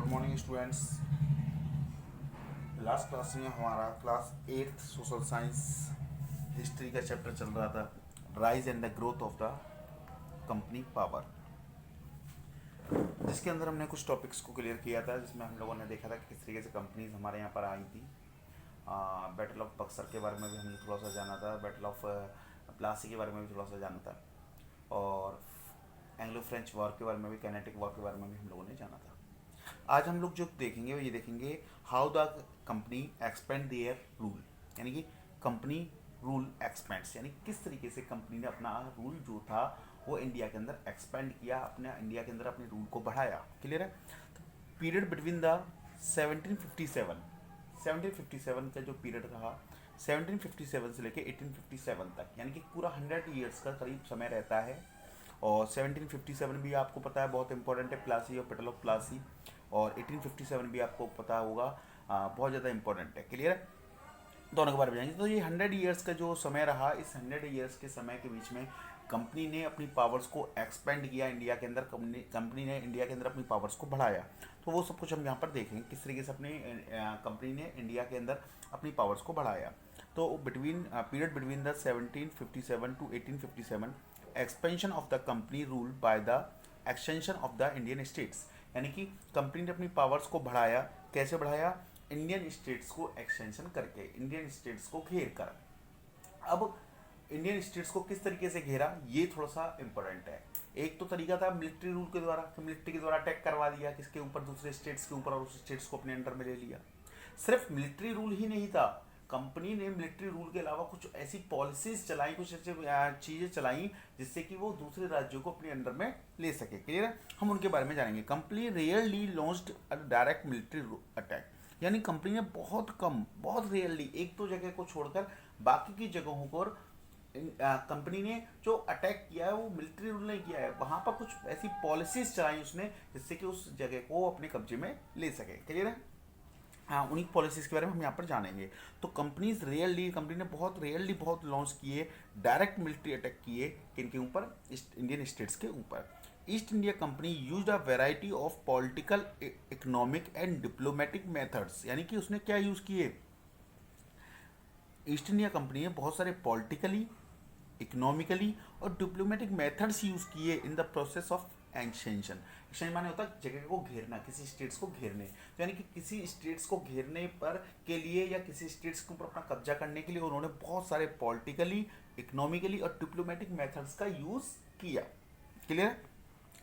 Morning students. Last class में हमारा class 8th social science history का चैप्टर चल रहा था, rise and the growth of the company power, जिसके अंदर हमने कुछ टॉपिक्स को क्लियर किया था, जिसमें हम लोगों ने देखा था कि किस तरीके से कंपनीज हमारे यहाँ पर आई थी। बैटल ऑफ बक्सर के बारे में भी हमने थोड़ा सा जाना था, बैटल ऑफ प्लासी के बारे में भी थोड़ा सा जाना था, और एंग्लो फ्रेंच वॉर के बारे में भी, कैनेटिक वॉर के बारे में भी हम लोगों ने जाना था। आज हम लोग जो देखेंगे वो ये देखेंगे how the company expand their rule, यानी कि कंपनी रूल एक्सपेंड्स, यानी किस तरीके से कंपनी ने अपना रूल जो था वो इंडिया के अंदर एक्सपेंड किया, अपने इंडिया के अंदर अपने रूल को बढ़ाया। क्लियर है। तो पीरियड बिटवीन द 1757 का जो पीरियड रहा 1757 से लेके 1857 तक, यानी कि पूरा 100 ईयर्स का करीब समय रहता है। और 1757 भी आपको पता है बहुत इंपॉर्टेंट है, प्लासी और बैटल ऑफ प्लासी, और 1857 भी आपको पता होगा बहुत ज़्यादा इंपॉर्टेंट है। क्लियर है। दोनों के बारे में जाएंगे। तो ये 100 ईयर्स का जो समय रहा, इस 100 ईयर्स के समय के बीच में कंपनी ने अपनी पावर्स को एक्सपेंड किया इंडिया के अंदर, कंपनी ने इंडिया के अंदर अपनी पावर्स को बढ़ाया। तो वो सब कुछ हम यहाँ पर देखेंगे किस तरीके से अपनी कंपनी ने इंडिया के अंदर अपनी पावर्स को बढ़ाया। तो period between the 1757 to 1857 expansion of the company rule by the extension of the Indian states, यानी कि कंपनी ने अपनी पावर्स को बढ़ाया। कैसे बढ़ाया? इंडियन स्टेट्स को एक्सटेंशन करके, इंडियन स्टेट्स को घेर कर। अब इंडियन स्टेट्स को किस तरीके से घेरा, ये थोड़ा सा इंपॉर्टेंट है। एक तो तरीका था मिलिट्री रूल के द्वारा, कि मिलिट्री के द्वारा अटैक करवा दिया किसके ऊपर, दूसरे स्टेट्स के ऊपर, और उस स्टेट्स को अपने अंडर में ले लिया। सिर्फ मिलिट्री रूल ही नहीं था, कंपनी ने मिलिट्री रूल के अलावा कुछ ऐसी पॉलिसीज चलाई, कुछ ऐसी चीज़ें चलाई जिससे कि वो दूसरे राज्यों को अपने अंडर में ले सके। क्लियर है। हम उनके बारे में जानेंगे। Company rarely launched a direct military attack, यानी कंपनी ने बहुत कम, बहुत रेयरली, एक दो जगह को छोड़कर बाकी की जगहों पर कंपनी ने जो अटैक किया है वो मिलिट्री रूल नहीं किया है, वहाँ पर कुछ ऐसी पॉलिसीज चलाई उसने जिससे कि उस जगह को अपने कब्जे में ले सके। क्लियर है। हाँ, उन्हीं पॉलिसीज के बारे में हम यहाँ पर जानेंगे। तो कंपनी ने बहुत रेयरली बहुत लॉन्च किए डायरेक्ट मिलिट्री अटैक किए किनके ऊपर, इंडियन स्टेट्स के ऊपर। East India company used a variety of political, economic and diplomatic methods, यानी कि उसने क्या यूज़ किए, ईस्ट इंडिया कंपनी ने बहुत सारे पॉलिटिकली, इकोनॉमिकली और डिप्लोमेटिक मेथड्स यूज़ किए in the process of extension. Extension माने होता है जगह को घेरना, किसी स्टेट्स को घेरने, तो यानी कि किसी स्टेट्स को घेरने पर के लिए या किसी स्टेट्स के ऊपर अपना कब्जा करने के लिए उन्होंने बहुत सारे पॉलिटिकली, इकोनॉमिकली और डिप्लोमेटिक मेथड्स का यूज़ किया। Clear.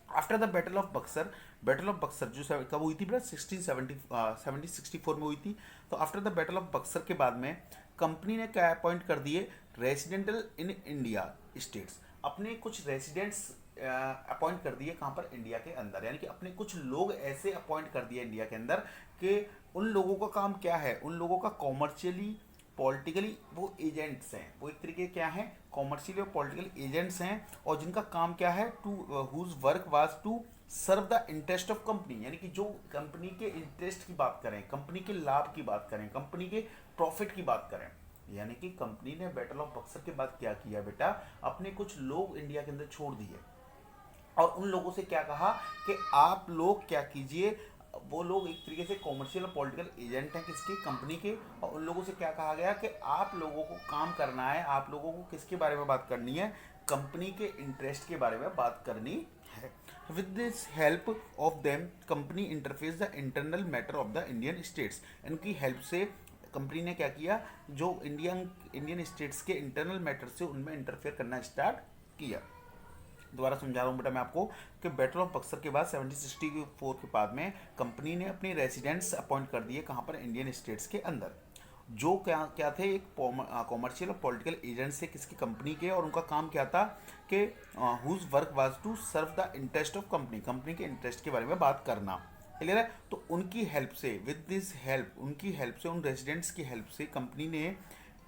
After the battle of Buxar जो कब हुई थी बेटा, 1764 में हुई थी। तो after the battle of Buxar के बाद में कंपनी ने क्या अपॉइंट कर दिए, रेजिडेंटल इन इंडिया स्टेट्स, अपने कुछ रेजिडेंट्स अपॉइंट कर दिए। कहाँ पर? इंडिया के अंदर, यानी कि अपने कुछ लोग ऐसे अपॉइंट कर दिए इंडिया के अंदर कि उन लोगों का काम क्या है, उन लोगों का कॉमर्शियली, पॉलिटिकली वो एजेंट्स हैं, वो एक तरीके क्या हैं, कॉमर्शियली और पॉलिटिकल एजेंट्स हैं, और जिनका काम क्या है, to whose work was to serve the interest of company, यानी कि जो कंपनी के इंटरेस्ट की बात करें, कंपनी के लाभ की बात करें, कंपनी के प्रॉफिट की बात करें। यानी कि कंपनी ने बैटल ऑफ बक्सर के बाद क्या किया बेटा, अपने कुछ लोग इंडिया के अंदर छोड़ दिए और उन लोगों से क्या कहा कि आप लोग क्या कीजिए, वो लोग एक तरीके से कॉमर्शियल और पॉलिटिकल एजेंट हैं किसके, कंपनी के, और उन लोगों से क्या कहा गया कि आप लोगों को काम करना है, आप लोगों को किसके बारे में बात करनी है, कंपनी के इंटरेस्ट के बारे में बात करनी है। With this help of them company interface the internal matter of the Indian states, इनकी हेल्प से कंपनी ने क्या किया, जो इंडियन स्टेट्स के इंटरनल मैटर से उनमें इंटरफेयर करना स्टार्ट किया। दोबारा समझा रहा हूँ बेटा मैं आपको कि बैटल ऑफ बक्सर के बाद 1764 के बाद में कंपनी ने अपने रेजिडेंट्स अपॉइंट कर दिए, कहाँ पर, इंडियन स्टेट्स के अंदर, जो क्या क्या थे, एक कॉमर्शियल और पॉलिटिकल एजेंट्स थे किसकी, कंपनी के, और उनका काम क्या था कि whose work was to serve the interest of company, company के इंटरेस्ट के बारे में बात करना। क्लियर है। तो उनकी हेल्प से, विद दिस हेल्प, उनकी हेल्प से, उन रेजिडेंट्स की हेल्प से कंपनी ने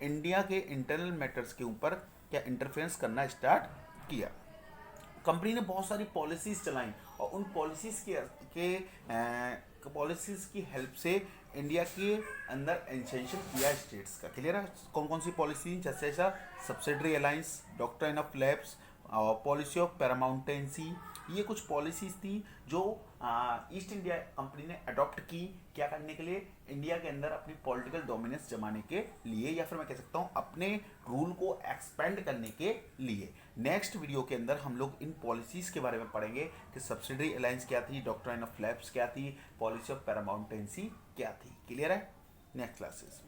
इंडिया के इंटरनल मैटर्स के ऊपर क्या इंटरफेरेंस करना स्टार्ट किया। कंपनी ने बहुत सारी पॉलिसीज़ चलाई और उन पॉलिसीज़ पॉलिसीज़ की हेल्प से इंडिया के अंदर एक्सटेंशन किया स्टेट्स का। क्लियर है। कौन कौन सी पॉलिसी, जैसे subsidiary alliance, doctrine of lapse, policy of paramountcy, ये कुछ पॉलिसीज़ थी जो ईस्ट इंडिया कंपनी ने अडॉप्ट की, क्या करने के लिए, इंडिया के अंदर अपनी पॉलिटिकल डोमिनेंस जमाने के लिए, या फिर मैं कह सकता हूँ अपने रूल को एक्सपेंड करने के लिए। नेक्स्ट वीडियो के अंदर हम लोग इन पॉलिसीज़ के बारे में पढ़ेंगे कि सब्सिडरी अलायंस क्या थी, डॉक्ट्राइन ऑफ लैप्स क्या थी, पॉलिसी ऑफ पैरामाउंटेंसी क्या थी। क्लियर है? Next classes